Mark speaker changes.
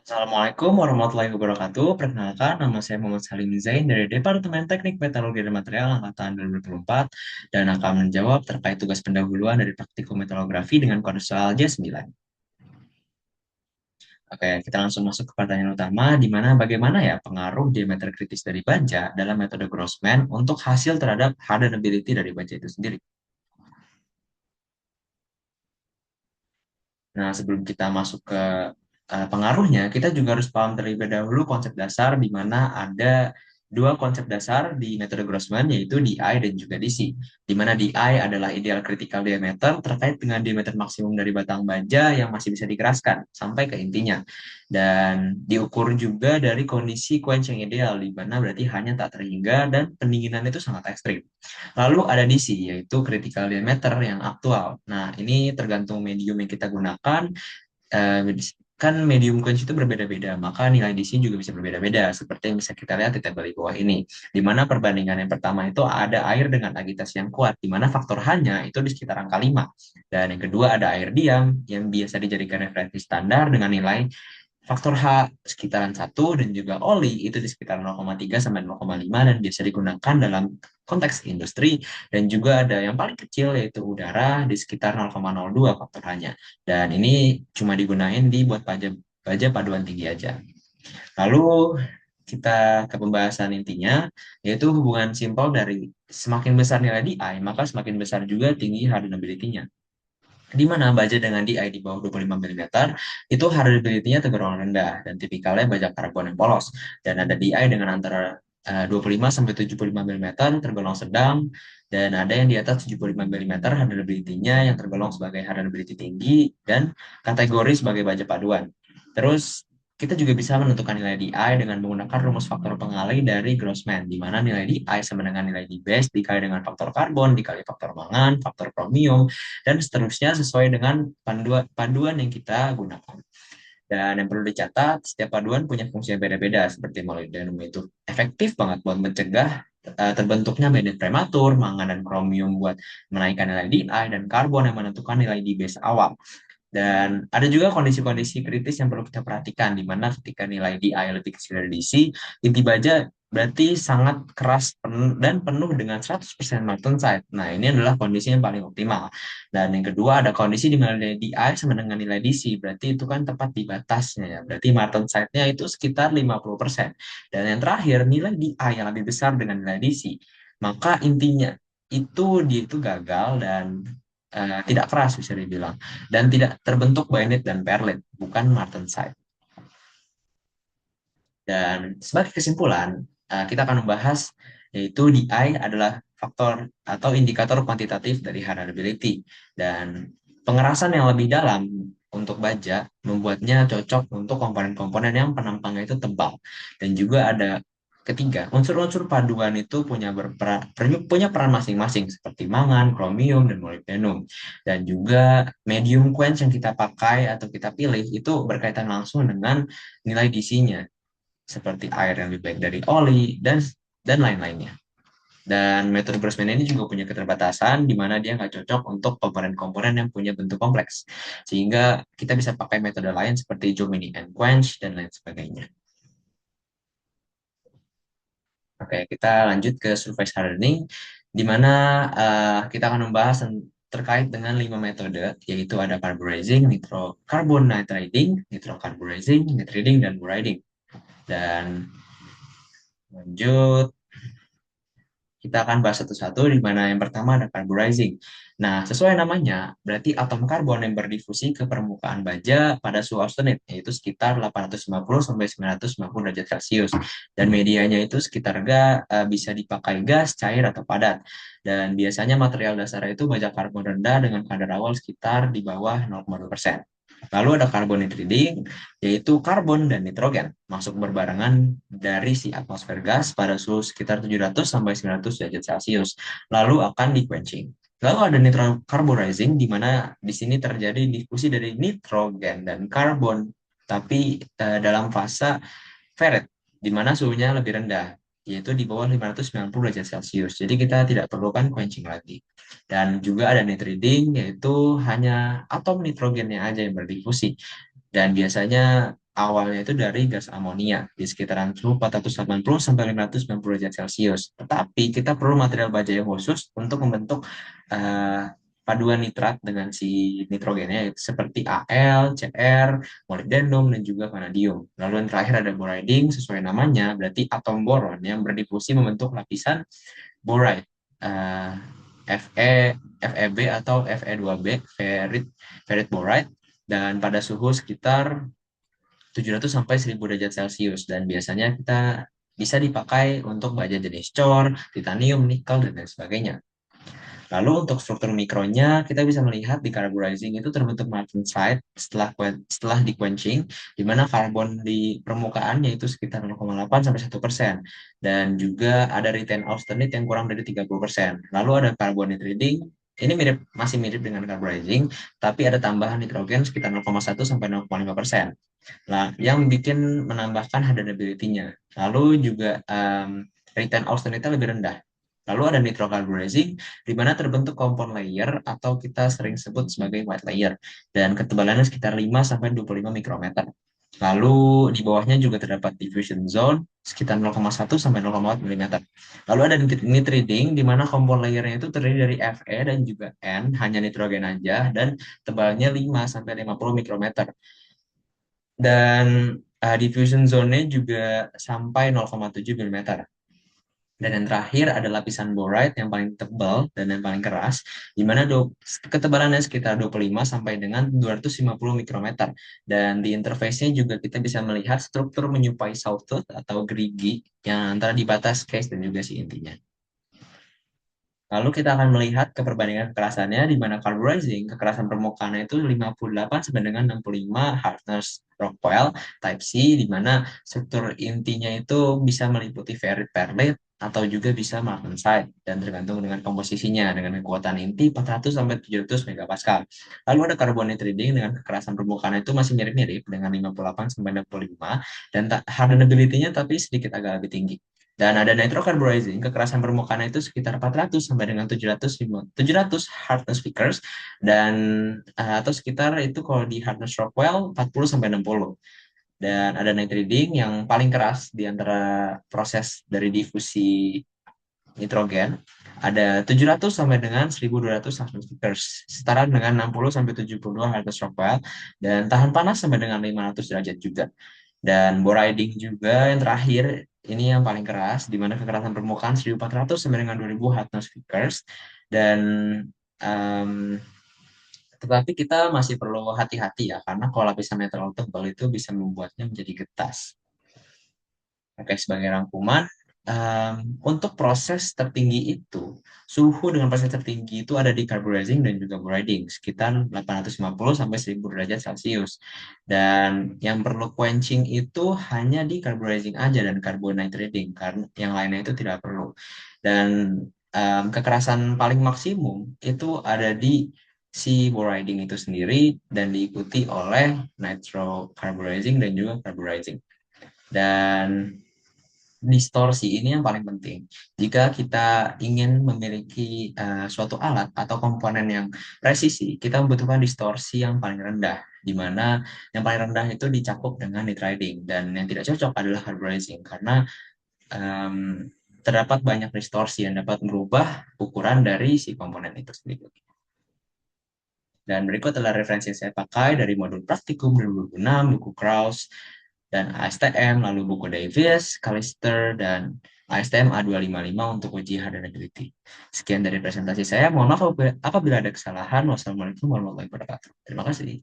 Speaker 1: Assalamualaikum warahmatullahi wabarakatuh. Perkenalkan, nama saya Muhammad Salim Zain dari Departemen Teknik Metalurgi dan Material Angkatan 2024 dan akan menjawab terkait tugas pendahuluan dari praktikum metalografi dengan kode soal J9. Oke, kita langsung masuk ke pertanyaan utama, di mana bagaimana ya pengaruh diameter kritis dari baja dalam metode Grossman untuk hasil terhadap hardenability dari baja itu sendiri. Nah, sebelum kita masuk ke pengaruhnya, kita juga harus paham terlebih dahulu konsep dasar di mana ada dua konsep dasar di metode Grossman, yaitu DI dan juga DC. Di mana DI adalah ideal critical diameter terkait dengan diameter maksimum dari batang baja yang masih bisa dikeraskan sampai ke intinya. Dan diukur juga dari kondisi quench yang ideal, di mana berarti hanya tak terhingga dan pendinginan itu sangat ekstrim. Lalu ada DC, yaitu critical diameter yang aktual. Nah, ini tergantung medium yang kita gunakan. Eh, kan medium quench itu berbeda-beda, maka nilai DC juga bisa berbeda-beda. Seperti yang bisa kita lihat di tabel di bawah ini. Di mana perbandingan yang pertama itu ada air dengan agitasi yang kuat, di mana faktor hanya itu di sekitar angka 5. Dan yang kedua ada air diam, yang biasa dijadikan referensi standar dengan nilai faktor H sekitaran 1 dan juga oli itu di sekitar 0,3 sampai 0,5 dan biasa digunakan dalam konteks industri dan juga ada yang paling kecil yaitu udara di sekitar 0,02 faktor H-nya. Dan ini cuma digunain di buat baja baja paduan tinggi aja. Lalu kita ke pembahasan intinya, yaitu hubungan simpel dari semakin besar nilai DI, maka semakin besar juga tinggi hardenability-nya, di mana baja dengan DI di bawah 25 mm itu hardenability-nya tergolong rendah dan tipikalnya baja karbon yang polos, dan ada DI dengan antara 25 sampai 75 mm tergolong sedang, dan ada yang di atas 75 mm hardenability-nya yang tergolong sebagai hardenability tinggi dan kategori sebagai baja paduan. Terus kita juga bisa menentukan nilai DI dengan menggunakan rumus faktor pengalih dari Grossman, di mana nilai DI sama dengan nilai D base dikali dengan faktor karbon, dikali faktor mangan, faktor kromium, dan seterusnya sesuai dengan paduan yang kita gunakan. Dan yang perlu dicatat, setiap paduan punya fungsi yang beda-beda, seperti molybdenum itu efektif banget buat mencegah terbentuknya medan prematur, mangan dan kromium buat menaikkan nilai DI, dan karbon yang menentukan nilai D base awal. Dan ada juga kondisi-kondisi kritis yang perlu kita perhatikan, di mana ketika nilai DI lebih kecil dari DC, inti baja berarti sangat keras dan penuh dengan 100% martensite. Nah, ini adalah kondisi yang paling optimal. Dan yang kedua, ada kondisi di mana nilai DI sama dengan nilai DC, berarti itu kan tepat di batasnya ya. Berarti martensite-nya itu sekitar 50%. Dan yang terakhir, nilai DI yang lebih besar dengan nilai DC, maka intinya itu dia itu gagal dan tidak keras bisa dibilang dan tidak terbentuk bayonet dan perlet, bukan martensite. Dan sebagai kesimpulan, kita akan membahas yaitu DI adalah faktor atau indikator kuantitatif dari hardenability, dan pengerasan yang lebih dalam untuk baja membuatnya cocok untuk komponen-komponen yang penampangnya itu tebal. Dan juga ada ketiga, unsur-unsur paduan itu punya peran masing-masing seperti mangan, kromium, dan molybdenum. Dan juga medium quench yang kita pakai atau kita pilih itu berkaitan langsung dengan nilai DC-nya, seperti air yang lebih baik dari oli dan lain-lainnya. Dan metode Grossman ini juga punya keterbatasan di mana dia nggak cocok untuk komponen-komponen yang punya bentuk kompleks. Sehingga kita bisa pakai metode lain seperti Jomini and Quench dan lain sebagainya. Oke, kita lanjut ke surface hardening, di mana kita akan membahas terkait dengan 5 metode, yaitu ada carburizing, carbon nitriding, nitrocarburizing, nitriding, dan buriding. Dan lanjut, kita akan bahas satu-satu, di mana yang pertama ada carburizing. Nah, sesuai namanya, berarti atom karbon yang berdifusi ke permukaan baja pada suhu austenit, yaitu sekitar 850 sampai 950 derajat Celcius. Dan medianya itu sekitar bisa dipakai gas, cair, atau padat. Dan biasanya material dasar itu baja karbon rendah dengan kadar awal sekitar di bawah 0,2%. Lalu ada carbon nitriding, yaitu karbon dan nitrogen masuk berbarengan dari si atmosfer gas pada suhu sekitar 700 sampai 900 derajat Celcius. Lalu akan di quenching. Lalu ada nitrocarburizing, di mana di sini terjadi difusi dari nitrogen dan karbon, tapi dalam fase ferret, di mana suhunya lebih rendah, yaitu di bawah 590 derajat Celcius. Jadi kita tidak perlukan quenching lagi. Dan juga ada nitriding, yaitu hanya atom nitrogennya aja yang berdifusi. Dan biasanya awalnya itu dari gas amonia di sekitaran suhu 480 sampai 590 derajat Celcius. Tetapi kita perlu material baja yang khusus untuk membentuk eh, paduan nitrat dengan si nitrogennya yaitu seperti Al, Cr, molybdenum, dan juga vanadium. Lalu yang terakhir ada boriding, sesuai namanya, berarti atom boron yang berdifusi membentuk lapisan boride. eh, FeB atau Fe2B, ferrit boride, dan pada suhu sekitar 700 sampai 1000 derajat Celcius, dan biasanya kita bisa dipakai untuk baja jenis cor, titanium, nikel, dan lain sebagainya. Lalu untuk struktur mikronya, kita bisa melihat di carburizing itu terbentuk martensite setelah di quenching, di mana karbon di permukaannya itu sekitar 0,8 sampai 1%. Dan juga ada retain austenite yang kurang dari 30%. Lalu ada carbonate reading, ini masih mirip dengan carburizing, tapi ada tambahan nitrogen sekitar 0,1 sampai 0,5%. Nah, yang bikin menambahkan hardenability-nya. Lalu juga retain austenite lebih rendah. Lalu ada nitrocarburizing, di mana terbentuk compound layer atau kita sering sebut sebagai white layer, dan ketebalannya sekitar 5 sampai 25 mikrometer. Lalu di bawahnya juga terdapat diffusion zone sekitar 0,1 sampai 0,4 mm. Lalu ada nitriding, di mana compound layernya itu terdiri dari Fe dan juga N, hanya nitrogen aja, dan tebalnya 5 sampai 50 mikrometer. Dan diffusion zone-nya juga sampai 0,7 mm. Dan yang terakhir ada lapisan boride yang paling tebal dan yang paling keras, di mana ketebalannya sekitar 25 sampai dengan 250 mikrometer. Dan di interface-nya juga kita bisa melihat struktur menyerupai sawtooth atau gerigi yang antara di batas case dan juga si intinya. Lalu kita akan melihat keperbandingan kekerasannya, di mana carburizing, kekerasan permukaannya itu 58 sampai dengan 65 hardness Rockwell type C, di mana struktur intinya itu bisa meliputi ferrite perlite atau juga bisa martensite, dan tergantung dengan komposisinya dengan kekuatan inti 400 sampai 700 megapascal. Lalu ada carbonate reading dengan kekerasan permukaan itu masih mirip-mirip dengan 58 sampai 65, dan hardenability-nya tapi sedikit agak lebih tinggi. Dan ada nitrocarburizing, kekerasan permukaan itu sekitar 400 sampai dengan 700 hardness Vickers, dan atau sekitar itu kalau di hardness Rockwell 40 sampai 60. Dan ada night reading yang paling keras di antara proses dari difusi nitrogen, ada 700 sampai dengan 1200 hardness Vickers, setara dengan 60 sampai 72 hardness Rockwell, dan tahan panas sampai dengan 500 derajat juga. Dan boriding juga yang terakhir, ini yang paling keras, di mana kekerasan permukaan 1400 sampai dengan 2000 hardness Vickers. Dan em, tetapi kita masih perlu hati-hati ya, karena kalau lapisannya terlalu tebal itu bisa membuatnya menjadi getas. Oke, sebagai rangkuman, untuk proses tertinggi itu, suhu dengan proses tertinggi itu ada di carburizing dan juga boriding, sekitar 850 sampai 1000 derajat Celcius. Dan yang perlu quenching itu hanya di carburizing aja dan carbonitriding, karena yang lainnya itu tidak perlu. Dan kekerasan paling maksimum itu ada di si boriding itu sendiri, dan diikuti oleh nitrocarburizing dan juga carburizing. Dan distorsi ini yang paling penting. Jika kita ingin memiliki suatu alat atau komponen yang presisi, kita membutuhkan distorsi yang paling rendah, di mana yang paling rendah itu dicakup dengan nitriding, dan yang tidak cocok adalah carburizing, karena em, terdapat banyak distorsi yang dapat merubah ukuran dari si komponen itu sendiri. Dan berikut adalah referensi yang saya pakai dari modul praktikum 2006, buku Krauss, dan ASTM, lalu buku Davis, Callister, dan ASTM A255 untuk uji hardenability. Sekian dari presentasi saya. Mohon maaf apabila ada kesalahan. Wassalamualaikum warahmatullahi wabarakatuh. Terima kasih.